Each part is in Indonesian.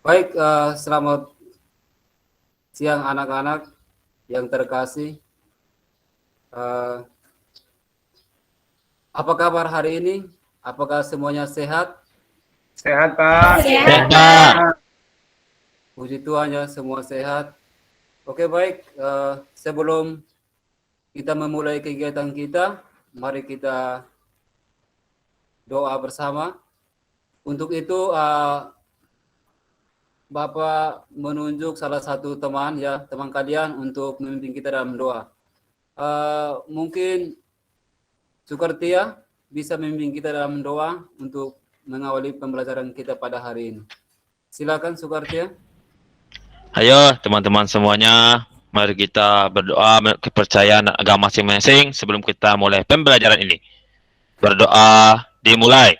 Baik, selamat siang anak-anak yang terkasih. Uh, apa kabar hari ini? Apakah semuanya sehat? Sehat, Pak. Sehat, Pak. Puji Tuhan ya, semua sehat. Oke, baik. Sebelum kita memulai kegiatan kita, mari kita doa bersama. Untuk itu, Bapak menunjuk salah satu teman ya, teman kalian untuk memimpin kita dalam doa. Mungkin Sukartia bisa memimpin kita dalam doa untuk mengawali pembelajaran kita pada hari ini. Silakan Sukartia. Ayo teman-teman semuanya, mari kita berdoa kepercayaan agama masing-masing sebelum kita mulai pembelajaran ini. Berdoa dimulai.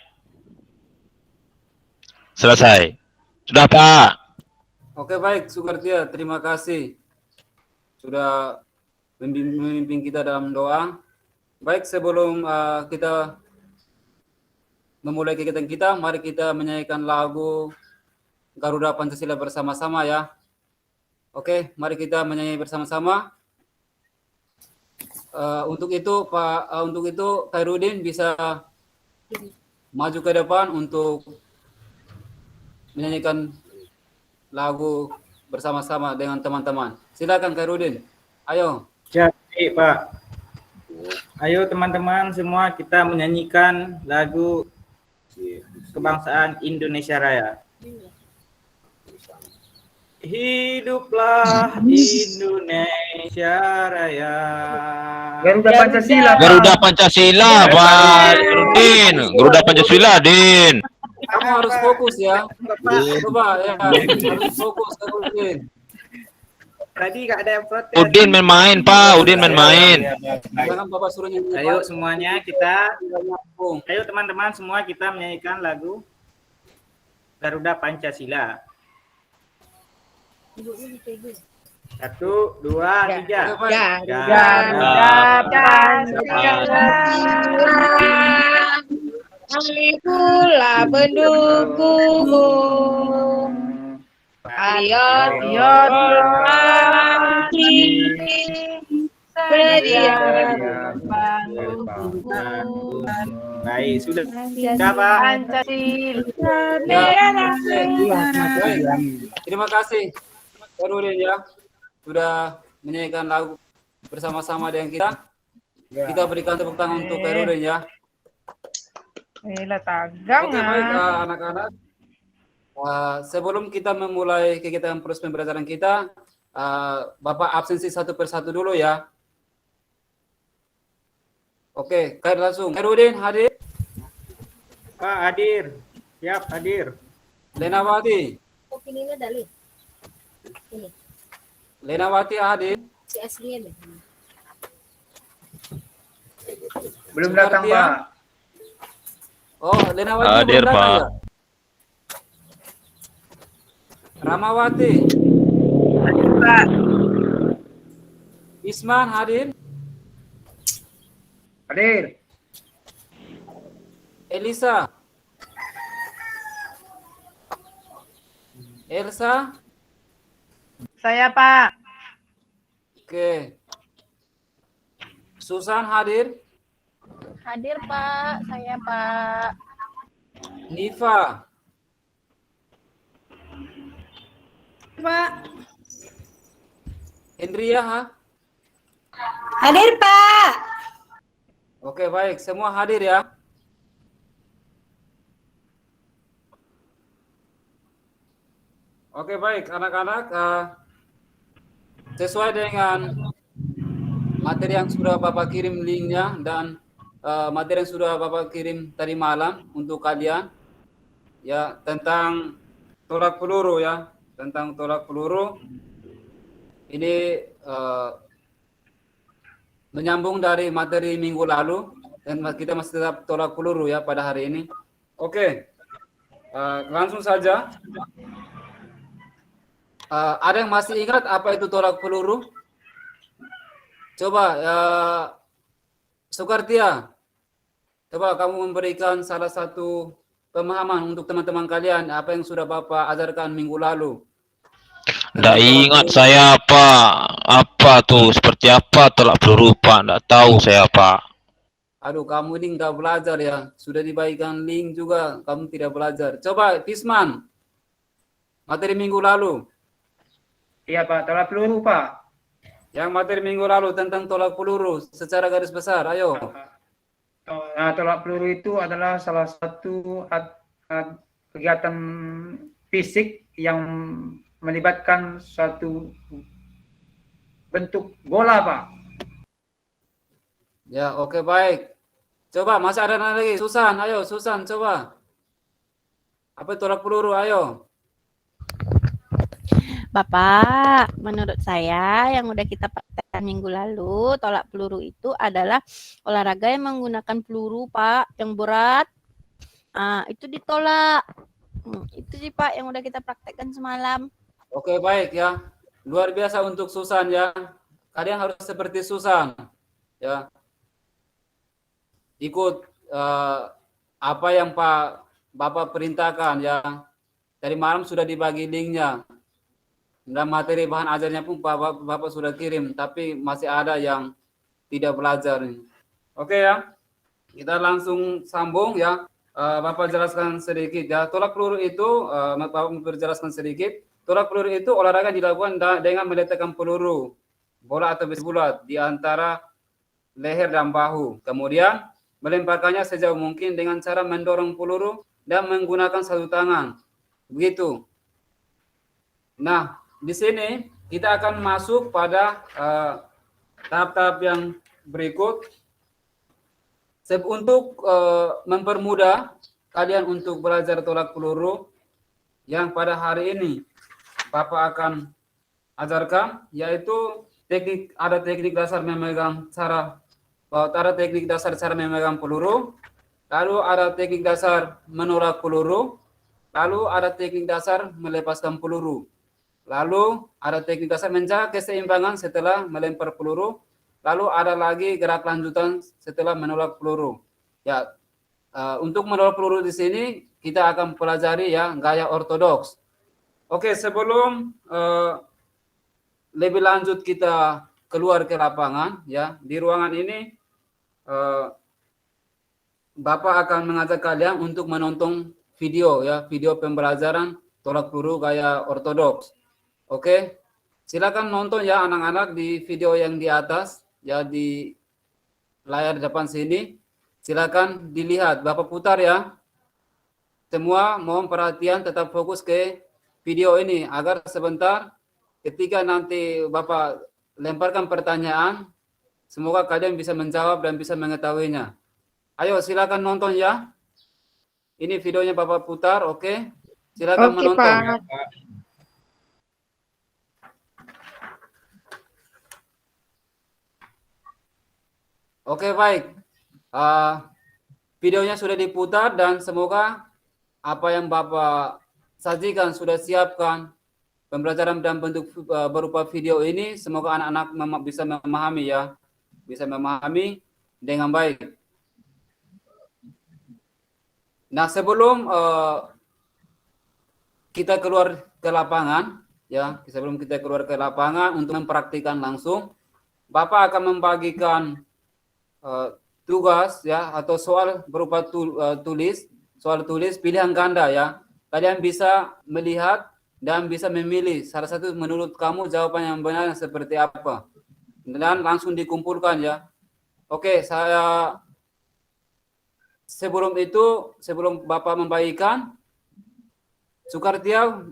Selesai. Sudah, Pak. Oke, baik Sukartia, terima kasih sudah memimpin kita dalam doa. Baik, sebelum kita memulai kegiatan kita, mari kita menyanyikan lagu Garuda Pancasila bersama-sama ya. Oke, mari kita menyanyi bersama-sama. Untuk itu Khairuddin bisa maju ke depan untuk menyanyikan lagu bersama-sama dengan teman-teman. Silakan Khairuddin. Ayo. Jadi, Pak. Ayo teman-teman semua kita menyanyikan lagu kebangsaan Indonesia Raya. Hiduplah Indonesia Raya. Garuda Pancasila. Garuda Pancasila, Pak Din. Garuda Pancasila, Din. Kamu harus fokus ya. Coba ya, harus fokus Khairuddin. Tadi gak ada yang protes. Udin main-main, Pak. Udin main-main. Jangan Bapak suruh nyanyi. Ayo semuanya ayo teman-teman semua kita menyanyikan lagu Garuda Pancasila. 1, 2, 3. Garuda Pancasila. Alikulah pendukungmu. Ayo mati. Sedia Baik, sudah Pak. Terima kasih Khairuddin ya sudah menyanyikan lagu bersama-sama dengan kita. Kita berikan tepuk tangan untuk Khairuddin ya. Oke, baik anak-anak. Sebelum kita memulai kegiatan proses pembelajaran kita, Bapak absensi satu persatu dulu ya. Oke, langsung. Khairuddin hadir. Pak hadir. Siap hadir. Lenawati. Opininya Dali. Ini. Lenawati hadir. Si aslinya deh. Belum datang, Sukartia. Pak. Oh, Lenawati Hadir, belum datang Pak. ya? Ramawati. Pak. Isman hadir. Hadir. Elisa. Elsa. Saya, Pak. Oke. Susan hadir. Hadir Pak, saya Pak. Nifa. Pak. Hendria ha? Hadir Pak. Oke, baik. Semua hadir ya. Oke, baik. Anak-anak, sesuai dengan materi yang sudah Bapak kirim linknya dan materi yang sudah Bapak kirim tadi malam untuk kalian, ya, tentang tolak peluru ya. Tentang tolak peluru. Ini menyambung dari materi minggu lalu dan kita masih tetap tolak peluru ya pada hari ini. Oke, langsung saja. Ada yang masih ingat apa itu tolak peluru? Coba, Sukartia, coba kamu memberikan salah satu pemahaman untuk teman-teman kalian apa yang sudah Bapak ajarkan minggu lalu. Nggak ingat saya apa tuh, seperti apa tolak peluru Pak, nggak tahu saya Pak. Aduh, kamu ini nggak belajar ya. Sudah dibagikan link juga, kamu tidak belajar. Coba, Fisman. Materi minggu lalu. Iya Pak, tolak peluru Pak. Yang materi minggu lalu tentang tolak peluru secara garis besar, ayo. Nah, tolak peluru itu adalah salah satu kegiatan fisik yang melibatkan suatu bentuk bola Pak. Ya, oke, baik. Coba, masih ada lagi. Susan, ayo. Susan, coba. Apa tolak peluru, ayo. Bapak, menurut saya yang udah kita praktekkan minggu lalu, tolak peluru itu adalah olahraga yang menggunakan peluru, Pak, yang berat. Itu ditolak. Itu sih, Pak, yang udah kita praktekkan semalam. Oke, baik ya. Luar biasa untuk Susan ya. Kalian harus seperti Susan. Ya. Ikut apa yang Bapak perintahkan ya. Tadi malam sudah dibagi linknya. Dan materi bahan ajarnya pun Bapak sudah kirim, tapi masih ada yang tidak belajar. Oke ya. Kita langsung sambung ya. Bapak jelaskan sedikit ya. Tolak peluru itu Bapak berjelaskan sedikit. Tolak peluru itu olahraga dilakukan dengan meletakkan peluru bola atau besi bulat di antara leher dan bahu. Kemudian melemparkannya sejauh mungkin dengan cara mendorong peluru dan menggunakan satu tangan. Begitu. Nah, di sini kita akan masuk pada tahap-tahap yang berikut. Untuk mempermudah kalian untuk belajar tolak peluru yang pada hari ini Bapak akan ajarkan, yaitu ada teknik dasar memegang cara memegang peluru, lalu ada teknik dasar menolak peluru, lalu ada teknik dasar melepaskan peluru, lalu ada teknik dasar menjaga keseimbangan setelah melempar peluru, lalu ada lagi gerak lanjutan setelah menolak peluru. Ya, untuk menolak peluru di sini kita akan pelajari ya gaya ortodoks. Oke, sebelum lebih lanjut kita keluar ke lapangan ya, di ruangan ini Bapak akan mengajak kalian untuk menonton video ya, video pembelajaran tolak peluru gaya ortodoks. Oke, silakan nonton ya anak-anak di video yang di atas ya, di layar depan sini. Silakan dilihat, Bapak putar ya. Semua mohon perhatian, tetap fokus ke video ini agar sebentar ketika nanti Bapak lemparkan pertanyaan, semoga kalian bisa menjawab dan bisa mengetahuinya. Ayo silakan nonton ya. Ini videonya Bapak putar, oke? Silakan menonton. Pak. Oke, baik. Videonya sudah diputar dan semoga apa yang Bapak sajikan sudah siapkan pembelajaran dalam bentuk berupa video ini, semoga anak-anak bisa memahami ya, bisa memahami dengan baik. Nah, sebelum kita keluar ke lapangan ya, sebelum kita keluar ke lapangan untuk mempraktikkan langsung, Bapak akan membagikan tugas ya atau soal berupa soal tulis pilihan ganda ya. Kalian bisa melihat dan bisa memilih salah satu menurut kamu jawaban yang benar seperti apa. Dan langsung dikumpulkan ya. Oke, saya sebelum Bapak membagikan, Sukartia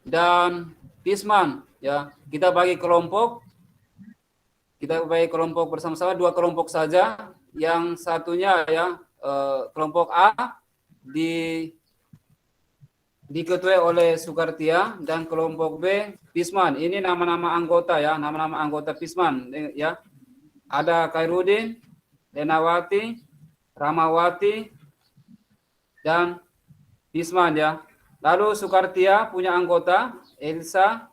dan Pisman ya, kita bagi kelompok. Kita bagi kelompok bersama-sama, 2 kelompok saja. Yang satunya ya kelompok A diketuai oleh Sukartia dan kelompok B Pisman. Ini nama-nama anggota ya, nama-nama anggota Pisman ya. Ada Khairudin, Lenawati, Ramawati, dan Pisman ya. Lalu Sukartia punya anggota Elisa,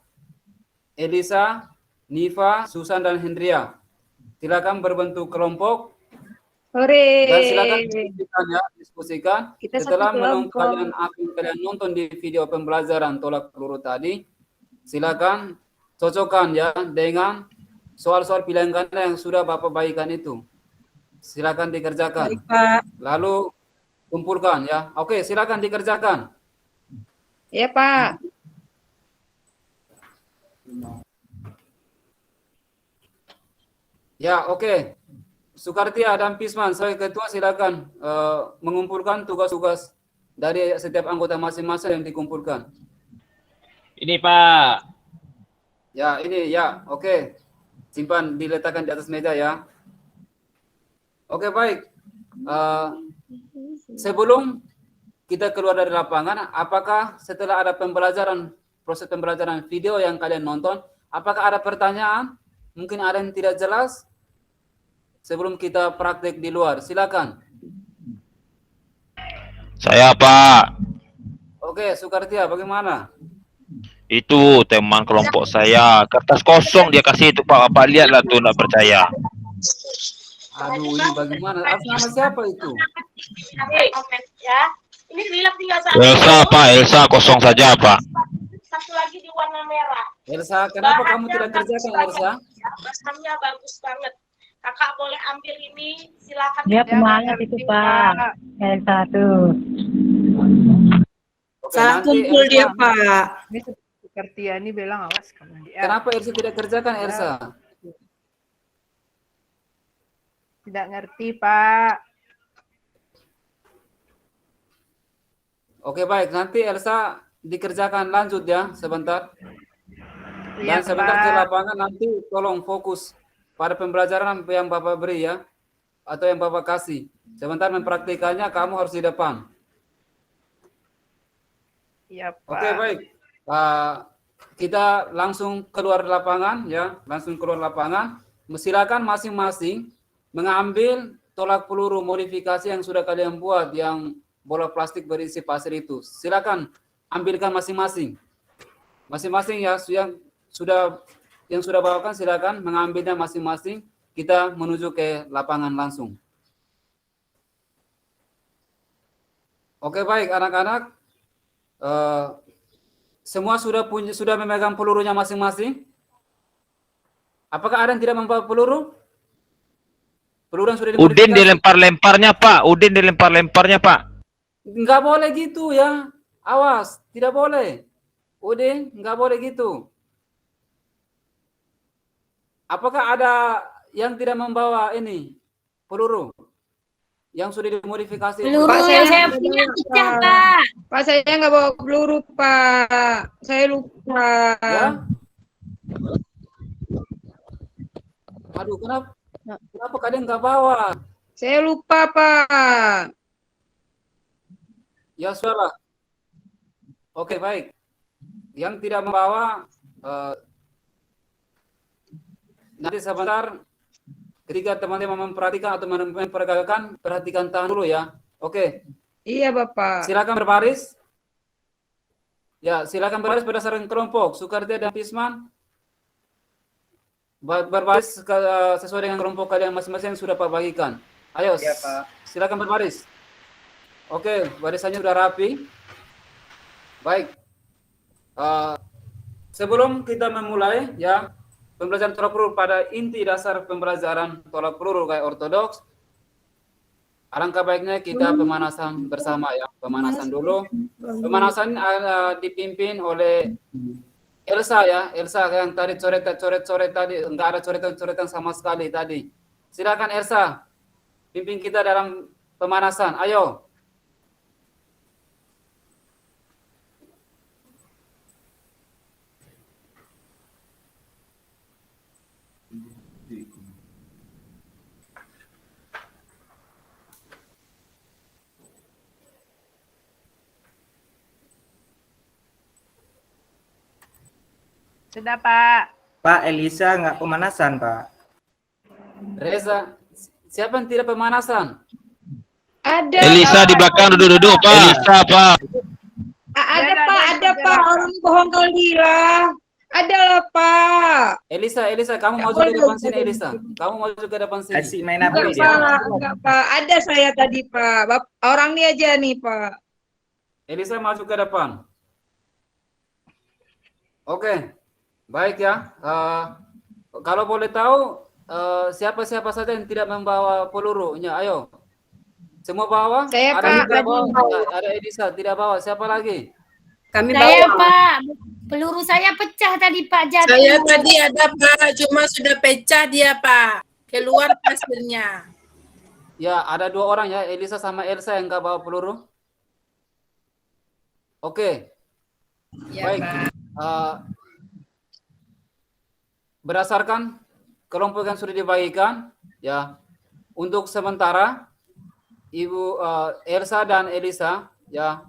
Nifa, Susan, dan Hendria. Silakan berbentuk kelompok. Hore. Dan silakan diskusikan ya, diskusikan. Kita Setelah satu kelompok. kalian nonton di video pembelajaran tolak peluru tadi, silakan cocokkan ya dengan soal-soal pilihan ganda yang sudah Bapak bagikan itu. Silakan dikerjakan. Baik, Pak. Lalu kumpulkan ya. Oke, silakan dikerjakan. Ya, Pak. Ya, oke. Sukartia dan Pisman, sebagai ketua silakan mengumpulkan tugas-tugas dari setiap anggota masing-masing yang dikumpulkan. Ini Pak. Ya, ini ya, oke. Simpan, diletakkan di atas meja ya. Oke, baik. Sebelum kita keluar dari lapangan, apakah setelah ada proses pembelajaran video yang kalian nonton, apakah ada pertanyaan? Mungkin ada yang tidak jelas? Sebelum kita praktek di luar, silakan. Saya Pak. Oke, Sukartia, bagaimana? Itu teman kelompok saya. Kertas kosong dia kasih itu Pak. Bapak lihatlah tuh, nggak percaya. Aduh, ini bagaimana? Atas nama siapa itu? Ya. Ini bilang tinggal Elsa Pak, Elsa kosong saja Pak. satu lagi di warna merah. Elsa, kenapa kamu tidak kerjakan, Elsa? Bahannya bagus banget. Kakak boleh ambil ini, silakan. Dia semangat itu Pak. Elsa tuh. Oke, Salah nanti kumpul Elsa, dia, Pak. Ini seperti ini bilang awas kamu dia. Kenapa Elsa tidak kerjakan, Elsa? Tidak ngerti Pak. Oke, baik. Nanti Elsa dikerjakan lanjut ya, sebentar. Dan Iya, sebentar Pak. ke lapangan nanti tolong fokus pada pembelajaran yang Bapak beri ya, atau yang Bapak kasih. Sebentar mempraktikannya, kamu harus di depan. Iya Pak. Oke, baik. Kita langsung keluar lapangan ya, langsung keluar lapangan. Silakan masing-masing mengambil tolak peluru modifikasi yang sudah kalian buat, yang bola plastik berisi pasir itu. Silakan ambilkan masing-masing. Masing-masing ya, yang sudah bawakan silakan mengambilnya masing-masing. Kita menuju ke lapangan langsung. Oke, baik anak-anak. Semua sudah memegang pelurunya masing-masing. Apakah ada yang tidak membawa peluru? Peluru yang sudah dimodifikasi? Udin dilempar-lemparnya Pak. Udin dilempar-lemparnya Pak. Nggak boleh gitu ya. Awas, tidak boleh. Udin, nggak boleh gitu. Apakah ada yang tidak membawa ini peluru yang sudah dimodifikasi? Peluru Pak, yang saya saya punya pecah, Pak. Pak, saya nggak bawa peluru, Pak. Saya lupa. Ya? Aduh, kenapa kalian nggak bawa? Saya lupa, Pak. Ya sudahlah. Oke, baik. Yang tidak membawa, nanti sebentar ketika teman-teman memperhatikan atau memperagakan, perhatikan tangan dulu ya. Oke. Iya, Bapak. Silakan berbaris. Ya, silakan berbaris berdasarkan kelompok. Sukartia dan Pisman berbaris sesuai dengan kelompok kalian masing-masing yang sudah Pak bagikan. Ayo, Iya, Pak. silakan berbaris. Oke, barisannya sudah rapi. Baik. Sebelum kita memulai ya pembelajaran tolak peluru pada inti dasar pembelajaran tolak peluru kayak ortodoks, alangkah baiknya kita pemanasan bersama ya. Pemanasan dulu. Pemanasan dipimpin oleh Elsa ya. Elsa yang tadi coret-coret tadi, enggak ada coretan-coretan sama sekali tadi. Silakan Elsa, pimpin kita dalam pemanasan. Ayo. Sudah Pak. Pak, Elisa nggak pemanasan, Pak. Reza, siapa yang tidak pemanasan? Ada. Elisa di belakang duduk-duduk Pak. Elisa Pak. Ada, Pak. Ada, Pak. Orang bohong kali lah. Adalah Pak. Elisa, kamu Nggak maju ke boleh depan sini, jadi Elisa. begitu. Kamu maju ke depan sini. Asik main apa Enggak dia? Pak, enggak Pak. Ada saya tadi Pak. Orang ini aja nih Pak. Elisa maju ke depan. Oke, baik ya. Kalau boleh tahu siapa-siapa saja yang tidak membawa pelurunya, ayo. Semua bawa? Saya, Ada Pak, yang tidak tadi. bawa? Ada Elisa tidak bawa. Siapa lagi? Kami Saya bawa. Pak, peluru saya pecah tadi Pak, jatuh. Saya tadi ada Pak, cuma sudah pecah dia Pak. Keluar pasirnya. Ya, ada 2 orang ya, Elisa sama Elsa yang nggak bawa peluru. Oke, Ya, baik. Pak. Berdasarkan kelompok yang sudah dibagikan, ya, untuk sementara Ibu Elsa dan Elisa, ya,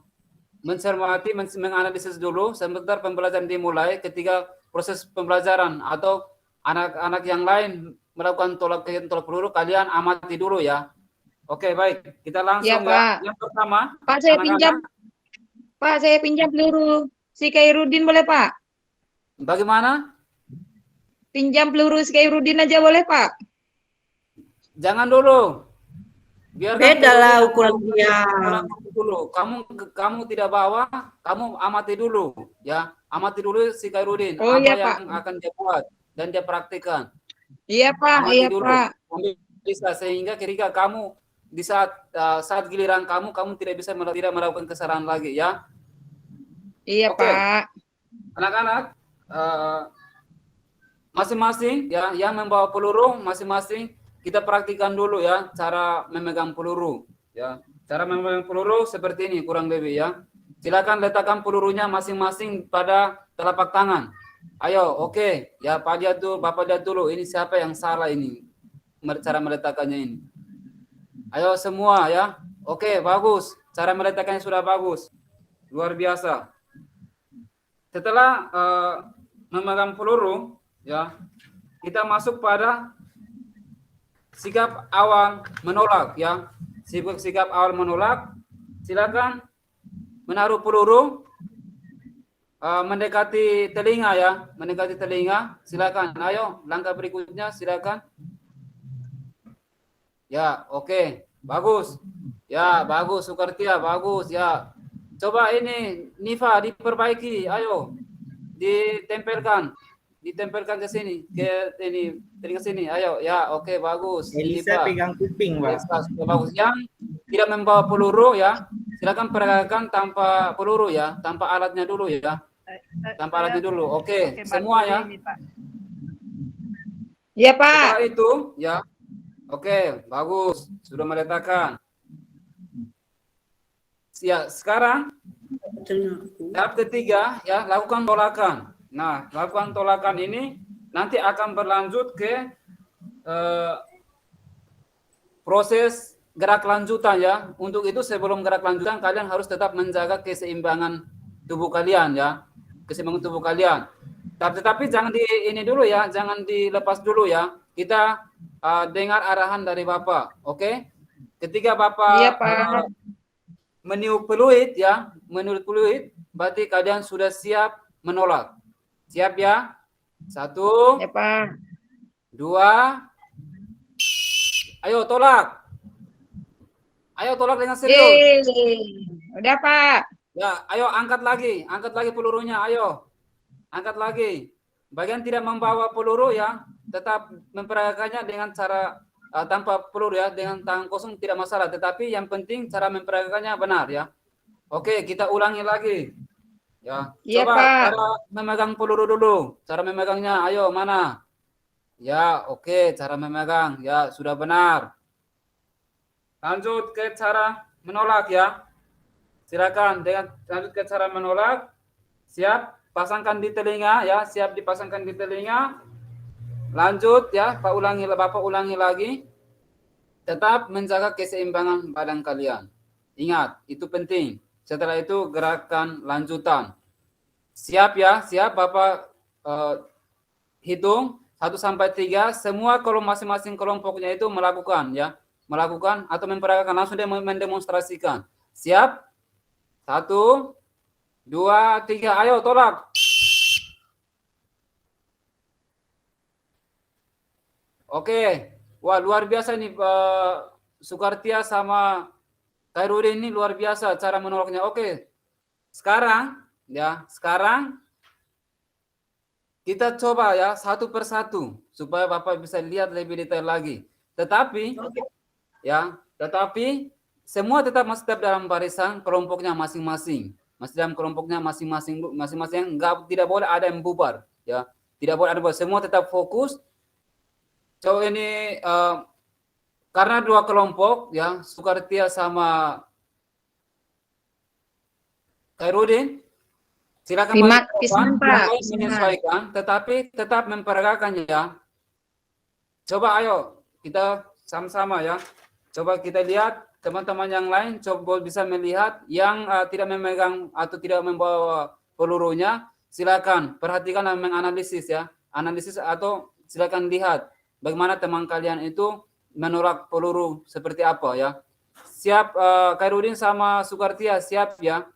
mencermati, menganalisis dulu sebentar pembelajaran dimulai. Ketika proses pembelajaran atau anak-anak yang lain melakukan tolak peluru, kalian amati dulu ya. Oke, baik. Kita langsung Ya, Pak. Yang pertama, Pak, saya anak-anak. pinjam. Pak, saya pinjam peluru si Khairudin boleh Pak? Bagaimana? Pinjam peluru si Khairudin aja boleh Pak? Jangan dulu. Biarkan Beda lah pelurunya ukuran dia. dulu. Kamu tidak bawa, kamu amati dulu, ya. Amati dulu si Khairudin Oh, apa iya, yang Pak. akan dia buat dan dia praktikkan. Iya Pak, Amati iya dulu. Pak. Ambil bisa sehingga ketika kamu di saat giliran kamu tidak bisa tidak melakukan kesalahan lagi, ya. Iya Oke. Pak. Anak-anak, masing-masing ya yang membawa peluru, masing-masing kita praktikkan dulu ya cara memegang peluru, ya. Cara memegang peluru seperti ini kurang lebih ya. Silakan letakkan pelurunya masing-masing pada telapak tangan. Ayo, oke. Ya, Pak lihat dulu, Bapak lihat dulu ini siapa yang salah ini cara meletakkannya ini. Ayo semua ya. Oke, bagus. Cara meletakkannya sudah bagus. Luar biasa. Setelah memegang peluru, ya, kita masuk pada sikap awal menolak, ya. Sikap awal menolak. Silakan menaruh peluru mendekati telinga ya, mendekati telinga. Silakan. Ayo, langkah berikutnya silakan. Ya, oke. Bagus. Ya, bagus Sukartia, bagus ya. Coba ini Nifa diperbaiki. Ayo. Ditempelkan ke sini, ke ini telinga sini. Ayo, ya, oke, bagus. Elisa Nifa. pegang kuping, Pak. Sudah bagus. Yang tidak membawa peluru ya, silakan peragakan tanpa peluru ya, tanpa alatnya dulu ya. Tanpa alatnya dulu. Oke, semua ya. Iya Pak. Setelah itu ya. Oke, bagus. Sudah meletakkan. Ya, sekarang tahap ketiga ya, lakukan tolakan. Nah, lakukan tolakan ini nanti akan berlanjut ke proses gerak lanjutan ya. Untuk itu sebelum gerak lanjutan kalian harus tetap menjaga keseimbangan tubuh kalian ya. Keseimbangan tubuh kalian. Tetapi jangan ini dulu ya, jangan dilepas dulu ya. Kita dengar arahan dari Bapak, oke? Ketika Bapak Iya Pak. meniup peluit ya, meniup peluit, berarti kalian sudah siap menolak. Siap ya? 1, Ya Pak. 2, ayo tolak. Ayo tolak dengan serius. Udah Pak. Ya, ayo angkat lagi pelurunya, ayo. Angkat lagi. Bagian tidak membawa peluru ya, tetap memperagakannya dengan cara tanpa peluru ya, dengan tangan kosong tidak masalah, tetapi yang penting cara memperagakannya benar ya. Oke, kita ulangi lagi. Ya, Iya, coba Pak. cara memegang peluru dulu. Cara memegangnya, ayo mana? Ya, oke, cara memegang. Ya, sudah benar. Lanjut ke cara menolak ya. Silakan lanjut ke cara menolak. Siap, pasangkan di telinga ya, siap dipasangkan di telinga. Lanjut ya, Bapak ulangi lagi. Tetap menjaga keseimbangan badan kalian. Ingat, itu penting. Setelah itu gerakan lanjutan. Siap ya, siap Bapak hitung 1 sampai 3. Semua kalau masing-masing kelompoknya itu melakukan ya, melakukan atau memperagakan, langsung dia mendemonstrasikan. Siap? 1, 2, 3, ayo tolak. Oke. Wah, luar biasa nih Sukartia sama Khairudin ini luar biasa cara menolaknya. Oke. Sekarang kita coba ya satu persatu supaya Bapak bisa lihat lebih detail lagi. Tetapi semua masih tetap dalam barisan kelompoknya masing-masing. Masih dalam kelompoknya masing-masing, tidak boleh ada yang bubar, ya. Tidak boleh ada bubar. Semua tetap fokus. Coba ini karena dua kelompok, ya, Sukartia sama Khairudin, silakan menyesuaikan, tetapi tetap memperagakan, ya. Coba ayo kita sama-sama, ya. Coba kita lihat teman-teman yang lain, coba bisa melihat yang tidak memegang atau tidak membawa pelurunya, silakan perhatikan dan menganalisis, ya. Analisis atau silakan lihat bagaimana teman kalian itu menolak peluru seperti apa, ya. Siap Khairudin sama Sukartia, siap, ya.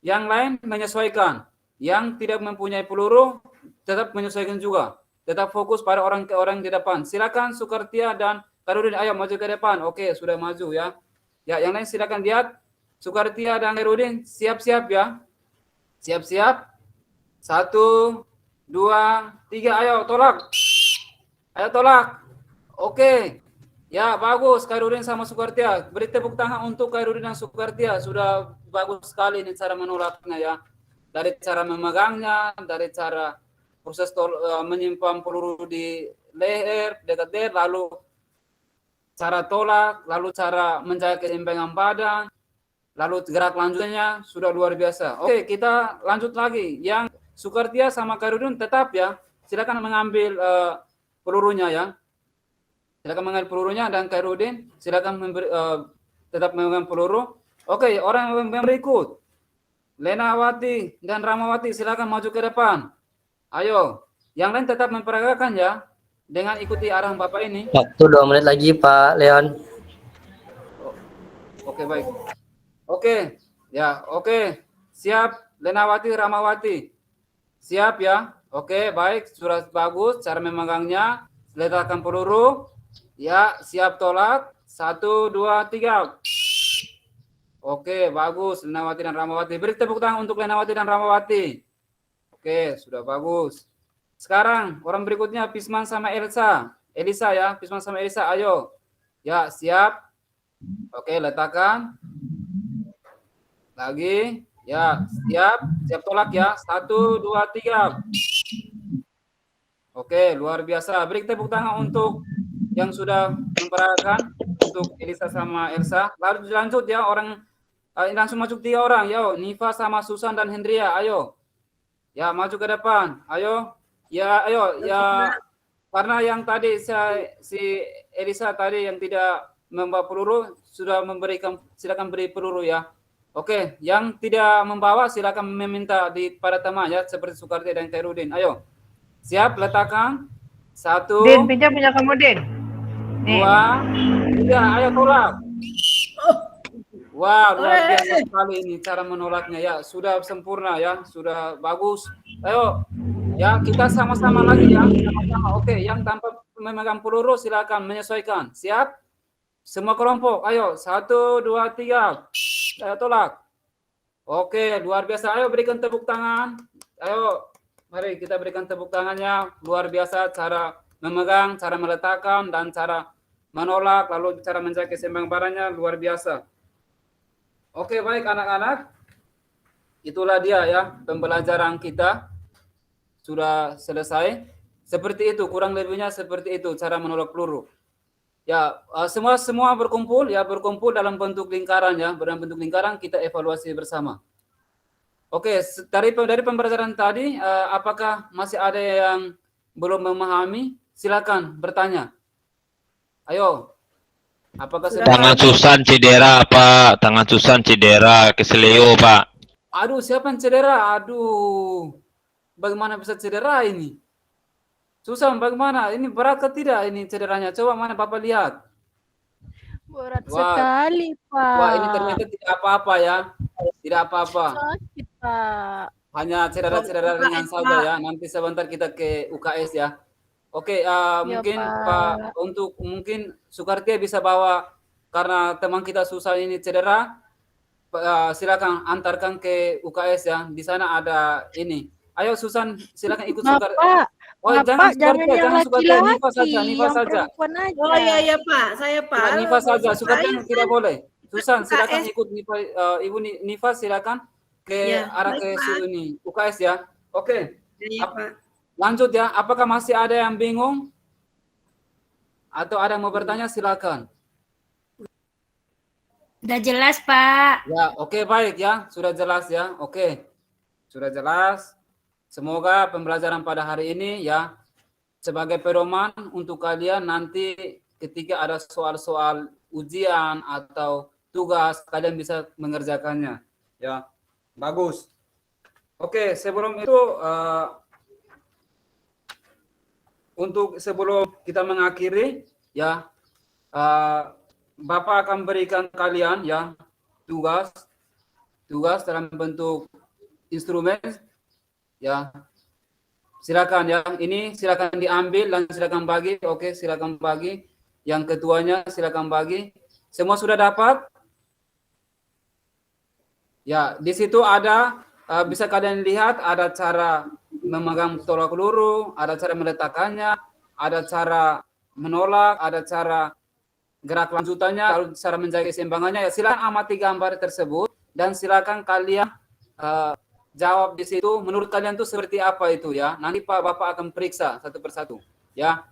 Yang lain menyesuaikan. Yang tidak mempunyai peluru tetap menyesuaikan juga. Tetap fokus pada orang di depan. Silakan Sukartia dan Khairudin, ayo maju ke depan. Oke, sudah maju, ya. Ya, yang lain silakan lihat. Sukartia dan Khairudin siap-siap, ya. Siap-siap. 1, 2, 3, ayo tolak. Ayo tolak. Oke. Ya, bagus Khairudin sama Sukartia. Beri tepuk tangan untuk Khairudin dan Sukartia. Sudah bagus sekali ini cara menolaknya, ya. Dari cara memegangnya, dari cara proses menyimpan peluru di leher, dekat leher, lalu cara tolak, lalu cara menjaga keseimbangan badan, lalu gerak lanjutnya sudah luar biasa. Oke, kita lanjut lagi. Yang Sukartia sama Khairudin tetap, ya. Silakan mengambil pelurunya, ya. Silakan mengambil pelurunya, dan Khairudin silakan tetap memegang peluru. Oke, orang yang berikut. Lenawati dan Ramawati silakan maju ke depan. Ayo, yang lain tetap memperagakan, ya, dengan ikuti arahan Bapak ini. Waktu 2 menit lagi, Pak Leon. Oke, baik. Oke, ya, oke. Siap, Lenawati, Ramawati. Siap, ya. Oke, baik. Sudah bagus cara memegangnya. Letakkan peluru. Ya, siap tolak. 1, 2, 3. Oke, bagus. Lenawati dan Ramawati. Beri tepuk tangan untuk Lenawati dan Ramawati. Oke, sudah bagus. Sekarang orang berikutnya Pisman sama Elsa. Elisa, ya. Pisman sama Elisa, ayo. Ya, siap. Oke, letakkan. Lagi. Ya, siap. Siap tolak, ya. 1, 2, 3. Oke, luar biasa. Beri tepuk tangan untuk yang sudah memperagakan, untuk Elisa sama Elsa. Lalu lanjut, ya, orang langsung masuk 3 orang. Yo, Niva sama Susan dan Hendria, ayo. Ya, maju ke depan. Ayo. Ya, ayo. Ya, karena yang tadi si Elisa tadi yang tidak membawa peluru sudah memberikan, silakan beri peluru, ya. Oke, yang tidak membawa silakan meminta pada teman, ya, seperti Sukartia dan Khairudin. Ayo. Siap, letakkan. 1. Din, pinjam punya kamu, Din. 2, 3, ayo tolak. Wah, luar biasa sekali ini cara menolaknya, ya. Sudah sempurna, ya. Sudah bagus. Ayo, ya, kita sama-sama lagi, ya. Sama-sama. Oke, yang tanpa memegang peluru silakan menyesuaikan. Siap? Semua kelompok, ayo. 1, 2, 3. Ayo tolak. Oke, luar biasa. Ayo berikan tepuk tangan. Ayo, mari kita berikan tepuk tangannya. Luar biasa cara memegang, cara meletakkan, dan cara menolak, lalu cara menjaga keseimbangan badannya, luar biasa. Oke, baik anak-anak. Itulah dia, ya, pembelajaran kita. Sudah selesai. Seperti itu, kurang lebihnya seperti itu cara menolak peluru. Ya, semua berkumpul, ya, berkumpul dalam bentuk lingkaran, ya. Dalam bentuk lingkaran kita evaluasi bersama. Oke, dari pembelajaran tadi, apakah masih ada yang belum memahami? Silakan bertanya. Ayo. Apakah Tangan Susan cedera, Pak. Tangan Susan cedera, keseleo, Pak. Aduh, siapa yang cedera? Aduh. Bagaimana bisa cedera ini? Susan, bagaimana? Ini berat atau tidak ini cederanya? Coba mana Bapak lihat. Berat sekali, Pak. Wah, ini ternyata tidak apa-apa, ya. Tidak apa-apa. Sakit, Pak. Hanya cedera-cedera ringan saja, ya. Nanti sebentar kita ke UKS, ya. Oke, mungkin Pak. Pak untuk mungkin Sukartia bisa bawa karena teman kita Susan ini cedera. Silakan antarkan ke UKS ya. Di sana ada ini. Ayo Susan, silakan ikut Sukartia. Bapak, Oh, Bapak jangan Sukartia, yang Sukartia, Nifa laki-laki, saja, Nifa yang saja. perempuan aja. Oh iya Pak, saya Pak. Nifa saja, Sukartia Saya tidak boleh. Susan, silakan UKS. ikut Nifa, Ibu Nifa silakan ke Ya, arah baik, ke Pak. ini UKS ya. Oke. Iya Pak. Lanjut ya. Apakah masih ada yang bingung? Atau ada yang mau bertanya silakan. Udah jelas, Pak. Ya, oke baik ya. Sudah jelas ya. Oke. Sudah jelas. Semoga pembelajaran pada hari ini ya sebagai pedoman untuk kalian nanti ketika ada soal-soal ujian atau tugas kalian bisa mengerjakannya. Ya. Bagus. Oke, sebelum itu untuk sebelum kita mengakhiri ya Bapak akan berikan kalian ya tugas dalam bentuk instrumen ya. Silakan ya. Ini silakan diambil dan silakan bagi. Oke, silakan bagi. Yang ketuanya silakan bagi. Semua sudah dapat? Ya, di situ ada bisa kalian lihat ada cara memegang tolak peluru, ada cara meletakkannya, ada cara menolak, ada cara gerak lanjutannya, lalu cara menjaga keseimbangannya. Ya, silakan amati gambar tersebut dan silakan kalian jawab di situ. Menurut kalian itu seperti apa itu ya? Nanti Bapak akan periksa satu persatu ya.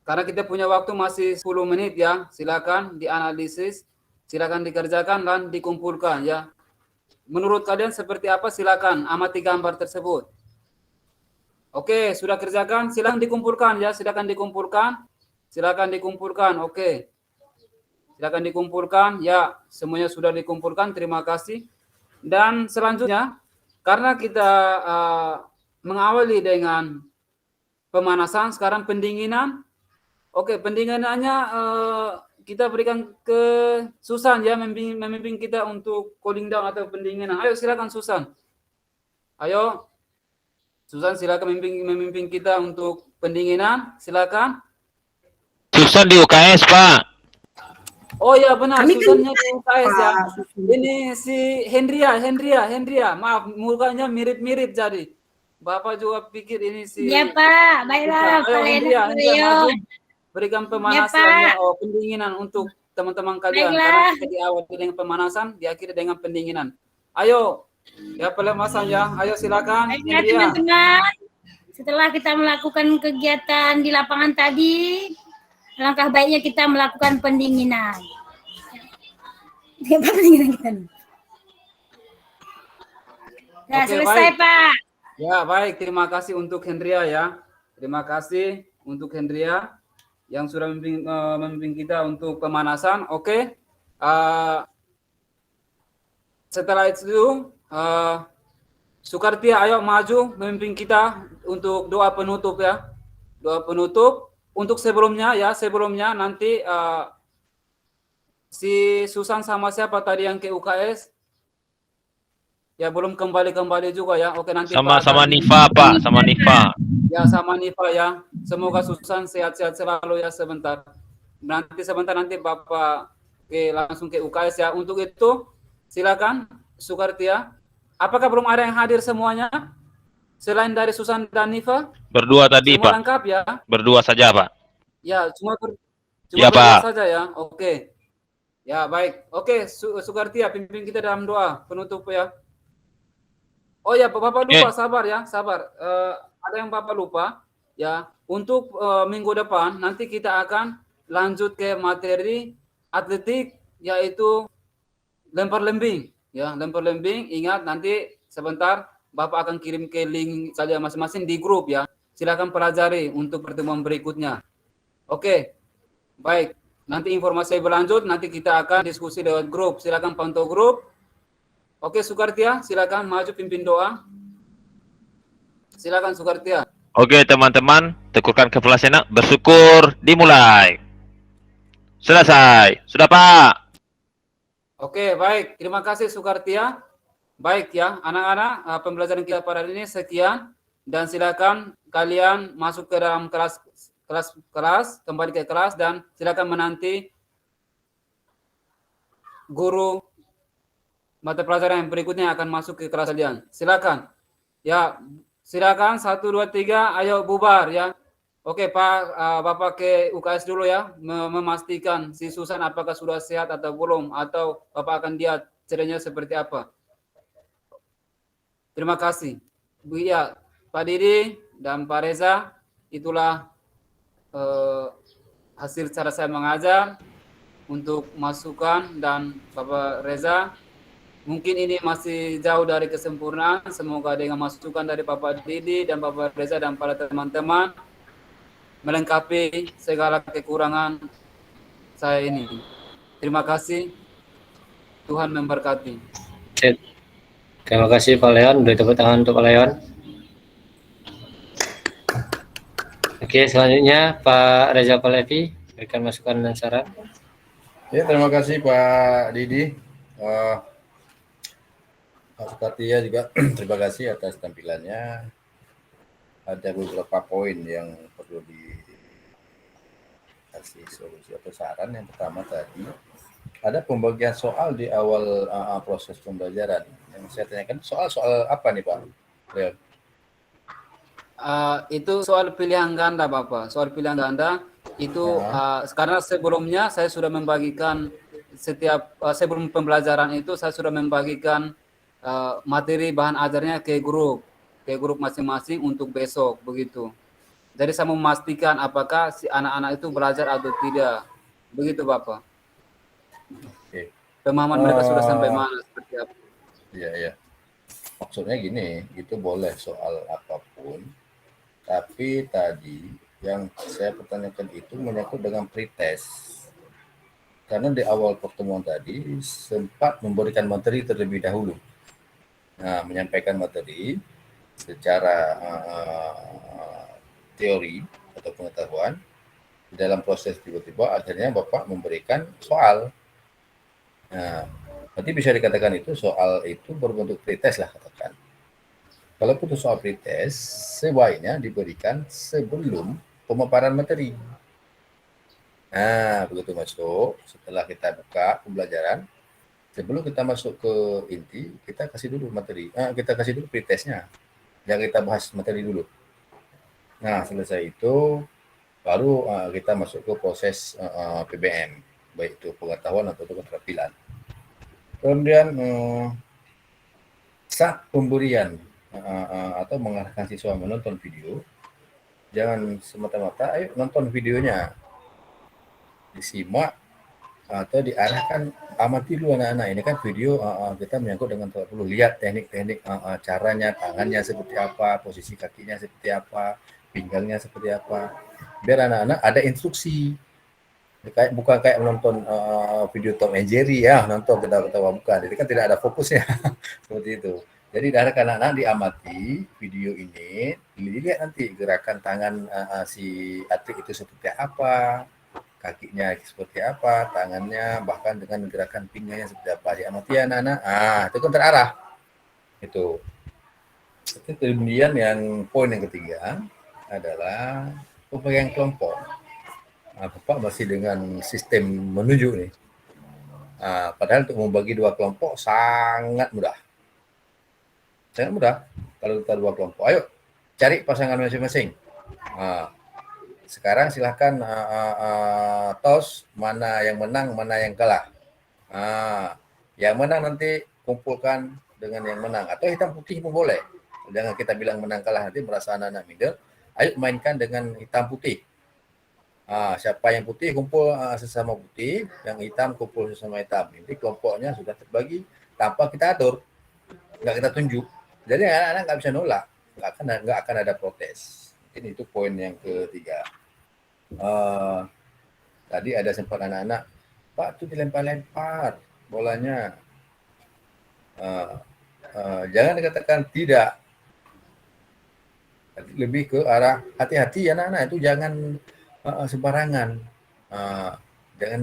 Karena kita punya waktu masih 10 menit ya. Silakan dianalisis, silakan dikerjakan dan dikumpulkan ya. Menurut kalian seperti apa? Silakan amati gambar tersebut. Oke, sudah kerjakan, silakan dikumpulkan ya, silakan dikumpulkan. Silakan dikumpulkan. Oke. Silakan dikumpulkan. Ya, semuanya sudah dikumpulkan. Terima kasih. Dan selanjutnya karena kita mengawali dengan pemanasan, sekarang pendinginan. Oke, pendinginannya kita berikan ke Susan ya, memimpin kita untuk cooling down atau pendinginan. Ayo silakan Susan. Ayo. Susan silakan memimpin kita untuk pendinginan. Silakan. Susan di UKS, Pak. Oh ya benar, Kami kan- Susannya di UKS ya. Ini si Hendria. Maaf, mukanya mirip-mirip jadi. Bapak juga pikir ini si. Iya, Pak. Baiklah, Ayo Pak Hendria Leon. maju. Berikan pemanasan pendinginan untuk teman-teman kalian. Baiklah. Karena kita diawali dengan pemanasan, diakhiri dengan pendinginan. Ayo, ya pelemasan ya. Ayo silakan. Baiklah, Hendria. teman-teman. Setelah kita melakukan kegiatan di lapangan tadi, langkah baiknya kita melakukan pendinginan. Apa pendinginan kita nih? Nah, Oke, selesai, baik. Pak. Ya baik, terima kasih untuk Hendria ya. Terima kasih untuk Hendria yang sudah memimpin kita untuk pemanasan. Oke. Setelah itu Sukartia ayo maju memimpin kita untuk doa penutup ya. Doa penutup. Untuk sebelumnya nanti si Susan sama siapa tadi yang ke UKS? Ya belum kembali juga ya. Oke nanti Sama Pak Nifa, Pak, sama Nifa. Ya sama Nifa ya. Semoga Susan sehat-sehat selalu ya sebentar. Nanti Bapak langsung ke UKS ya. Untuk itu silakan Sukartia. Apakah belum ada yang hadir semuanya? Selain dari Susan dan Nifa? Berdua tadi, Semua Pak. lengkap ya? Berdua saja, Pak. Ya, cuma Ya, berdua Pak. saja ya. Oke. Ya, baik. Oke, Sukartia pimpin kita dalam doa penutup ya. Oh ya, Bapak lupa, sabar ya, sabar. Ada yang Bapak lupa ya. Untuk minggu depan nanti kita akan lanjut ke materi atletik yaitu lempar lembing ya, lempar lembing. Ingat nanti sebentar Bapak akan kirim ke link saja masing-masing di grup ya. Silakan pelajari untuk pertemuan berikutnya. Oke. Baik. Nanti informasi berlanjut nanti kita akan diskusi lewat grup. Silakan pantau grup. Oke, Sukartia, silakan maju pimpin doa. Silakan Sukartia. Oke, teman-teman, teguhkan kepala senak, bersyukur, dimulai. Selesai. Sudah, Pak. Oke, baik. Terima kasih Sukartia. Baik ya, anak-anak, pembelajaran kita pada hari ini sekian. dan silakan kalian masuk ke dalam kelas, kembali ke kelas, dan silakan menanti guru mata pelajaran yang berikutnya akan masuk ke kelas kalian. Silakan. Ya, silakan 1 2 3 ayo bubar ya. Oke, Pak, Bapak ke UKS dulu ya, memastikan si Susan apakah sudah sehat atau belum, atau Bapak akan lihat caranya seperti apa. Terima kasih. Bu ya, Pak Didi dan Pak Reza, itulah hasil cara saya mengajar untuk masukan, dan Bapak Reza, mungkin ini masih jauh dari kesempurnaan. Semoga dengan masukan dari Bapak Didi dan Bapak Reza dan para teman-teman melengkapi segala kekurangan saya ini. Terima kasih. Tuhan memberkati. Terima kasih Pak Leon. Beri tepuk tangan untuk Pak Leon. Oke, selanjutnya Pak Reza Palevi, berikan masukan dan saran. Ya, terima kasih Pak Didi. Pak Sukatia juga terima kasih atas tampilannya. Ada beberapa poin yang perlu dikasih solusi atau saran. Yang pertama tadi, ada pembagian soal di awal proses pembelajaran. Yang saya tanyakan soal apa nih Pak Leon? Itu soal pilihan ganda, Bapak. Soal pilihan ganda itu karena sebelumnya saya sudah membagikan sebelum pembelajaran itu saya sudah membagikan materi bahan ajarnya ke grup masing-masing untuk besok begitu. Jadi saya memastikan apakah si anak-anak itu belajar atau tidak. Begitu Bapak. Oke. Pemahaman mereka sudah sampai mana seperti apa? Iya. Maksudnya gini, itu boleh soal apapun. Tapi tadi yang saya pertanyakan itu menyangkut dengan pretest. Karena di awal pertemuan tadi sempat memberikan materi terlebih dahulu. Nah, menyampaikan materi secara teori atau pengetahuan. Dalam proses tiba-tiba akhirnya Bapak memberikan soal. Nah, berarti bisa dikatakan itu soal itu berbentuk pretest lah katakan. Kalau putus soal pretest, sebaiknya diberikan sebelum pemaparan materi. Nah, begitu masuk, setelah kita buka pembelajaran, sebelum kita masuk ke inti, kita kasih dulu materi. Kita kasih dulu pretestnya. Yang kita bahas materi dulu. Nah, selesai itu, baru kita masuk ke proses PBM, baik itu pengetahuan atau keterampilan. Kemudian saat pemberian atau mengarahkan siswa menonton video, jangan semata-mata ayo nonton videonya, disimak atau diarahkan, amati dulu anak-anak. Ini kan video kita menyangkut dengan perlu lihat teknik-teknik caranya, tangannya seperti apa, posisi kakinya seperti apa, pinggangnya seperti apa, biar anak-anak ada instruksi. Bukan kayak menonton video Tom and Jerry ya, nonton ketawa-ketawa, bukan. Jadi kan tidak ada fokusnya seperti itu. Jadi diarahkan anak-anak diamati video ini, dilihat nanti gerakan tangan si atlet itu seperti apa, kakinya seperti apa, tangannya, bahkan dengan gerakan pinggangnya seperti apa, diamati anak-anak. Itu kan terarah. Itu kemudian yang poin yang ketiga adalah pembagian kelompok. Bapak masih dengan sistem menunjuk nih. Padahal untuk membagi dua kelompok sangat mudah. Sangat mudah. Kalau kita dua kelompok, ayo cari pasangan masing-masing. Sekarang silahkan tos mana yang menang, mana yang kalah. Yang menang nanti kumpulkan dengan yang menang. Atau hitam putih pun boleh. Jangan kita bilang menang kalah, nanti merasa anak-anak middle. Ayo mainkan dengan hitam putih. Siapa yang putih kumpul sesama putih, yang hitam kumpul sesama hitam. Ini kelompoknya sudah terbagi tanpa kita atur, nggak kita tunjuk. Jadi anak-anak nggak bisa nolak, nggak akan ada protes. Ini itu poin yang ketiga. Tadi ada sempat anak-anak, Pak itu dilempar-lempar bolanya. Jangan dikatakan tidak. Lebih ke arah hati-hati anak-anak itu jangan sembarangan.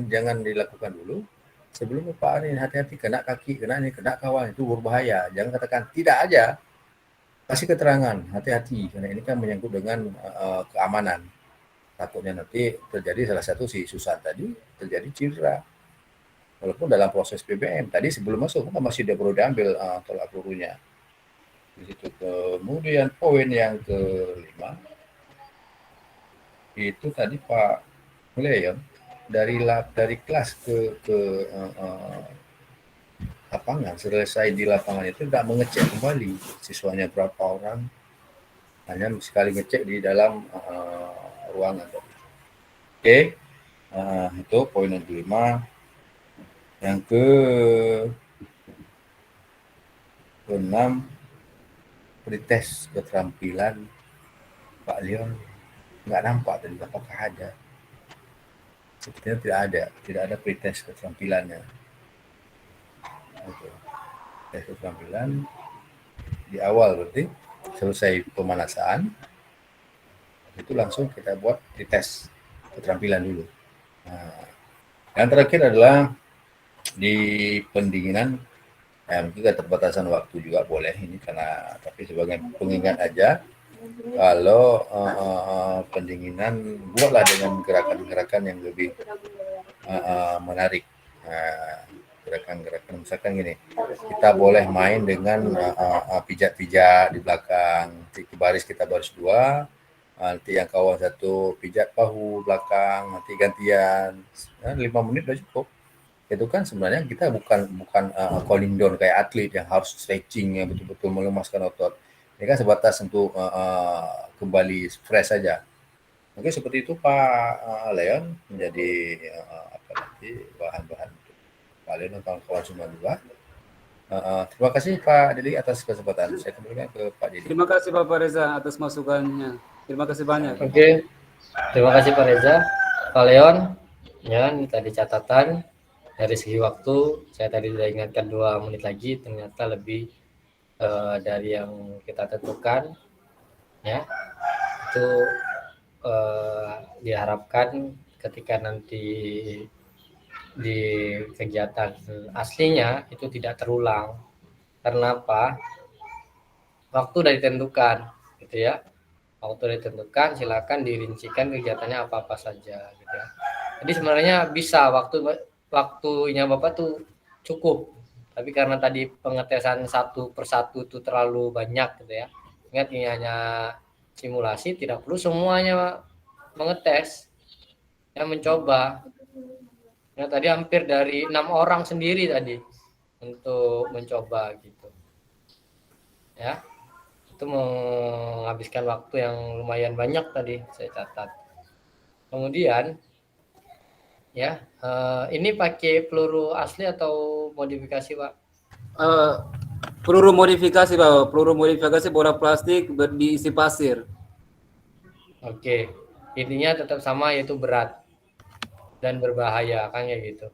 Jangan dilakukan dulu. Sebelum Pak ini hati-hati, kena kaki, kena ini, kena kawan, itu berbahaya. Jangan katakan tidak aja. kasih keterangan, hati-hati karena ini kan menyangkut dengan keamanan. Takutnya nanti terjadi salah satu si Susan tadi terjadi cedera. Walaupun dalam proses PBM tadi sebelum masuk kan masih dia perlu diambil tolak pelurunya. Di situ. Kemudian poin yang kelima itu tadi Pak Leon dari kelas ke lapangan, selesai di lapangan itu tidak mengecek kembali siswanya berapa orang, hanya sekali ngecek di dalam ruangan. Oke, itu poin yang kelima. Yang ke-6, pretest keterampilan Pak Leon nggak nampak tadi apakah ada. Sepertinya tidak ada pretest keterampilannya. Oke. Tes keterampilan di awal berarti selesai pemanasan itu langsung kita buat tes keterampilan dulu. Nah, yang terakhir adalah di pendinginan. Mungkin keterbatasan waktu juga boleh ini karena tapi sebagai pengingat aja kalau pendinginan buatlah dengan gerakan-gerakan yang lebih menarik. Gerakan-gerakan misalkan gini, kita boleh main dengan pijat-pijat di belakang, nanti baris kita baris 2, nanti yang kawan satu pijat bahu belakang, nanti gantian, 5 menit sudah cukup. Itu kan sebenarnya kita bukan cooling down kayak atlet yang harus stretching yang betul-betul melemaskan otot. Ini kan sebatas untuk kembali fresh saja. Mungkin seperti itu Pak Leon menjadi bahan-bahan Pak Leon dan kawan-kawan semua juga. Terima kasih Pak Dedi atas kesempatan. Saya kembalikan ke Pak Dedi. Terima kasih Bapak Reza atas masukannya. Terima kasih banyak. Oke. Terima kasih Pak Reza. Pak Leon, ya ini tadi catatan dari segi waktu. Saya tadi sudah ingatkan 2 menit lagi, ternyata lebih dari yang kita tentukan. Ya, itu diharapkan ketika nanti di kegiatan aslinya itu tidak terulang. Karena apa? Waktu sudah ditentukan, gitu ya. Waktu sudah ditentukan, silakan dirincikan kegiatannya apa-apa saja, gitu ya. Jadi sebenarnya bisa waktunya Bapak tuh cukup. Tapi karena tadi pengetesan 1 per 1 itu terlalu banyak, gitu ya. Ingat ini hanya simulasi, tidak perlu semuanya mengetes, ya mencoba. Ya tadi hampir dari 6 orang sendiri tadi untuk mencoba gitu. Ya. Itu menghabiskan waktu yang lumayan banyak tadi saya catat. Kemudian ya, ini pakai peluru asli atau modifikasi, Pak? Peluru modifikasi, Pak. Peluru modifikasi bola plastik diisi pasir. Oke. Intinya tetap sama yaitu berat dan berbahaya kan ya gitu.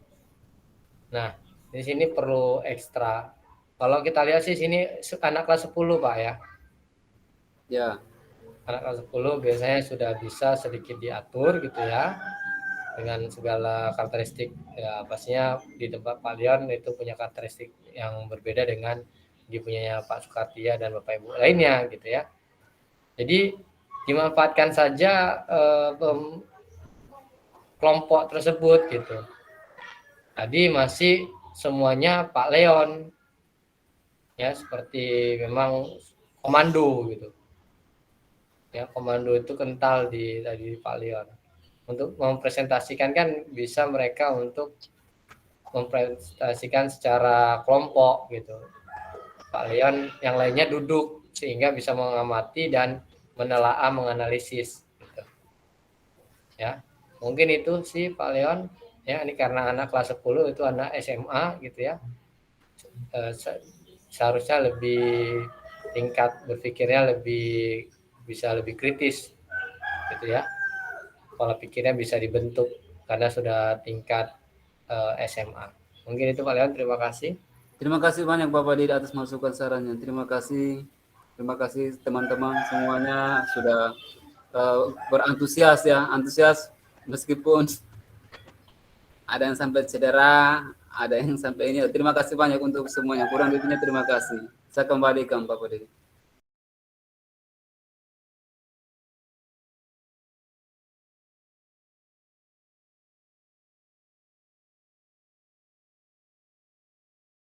Nah, di sini perlu ekstra. Kalau kita lihat sih sini anak kelas 10 Pak ya. Ya. Anak kelas 10 biasanya sudah bisa sedikit diatur gitu ya. Dengan segala karakteristik ya pastinya di tempat Pak Leon itu punya karakteristik yang berbeda dengan dipunyanya Pak Sukartia dan Bapak Ibu lainnya gitu ya. Jadi dimanfaatkan saja kelompok tersebut gitu. Tadi masih semuanya Pak Leon ya seperti memang komando gitu. Ya komando itu kental di tadi Pak Leon. Untuk mempresentasikan kan bisa mereka untuk mempresentasikan secara kelompok gitu. Pak Leon yang lainnya duduk sehingga bisa mengamati dan menelaah menganalisis gitu. Ya. Mungkin itu sih Pak Leon ya ini karena anak kelas 10 itu anak SMA gitu ya. Seharusnya lebih tingkat berpikirnya bisa lebih kritis gitu ya. Pola pikirnya bisa dibentuk karena sudah tingkat SMA. Mungkin itu Pak Leon, terima kasih. Terima kasih banyak Bapak Dedi atas masukan sarannya. Terima kasih teman-teman semuanya sudah berantusias ya, antusias meskipun ada yang sampai cedera, ada yang sampai ini. Terima kasih banyak untuk semuanya. Kurang lebihnya terima kasih. Saya kembalikan Bapak Dedi.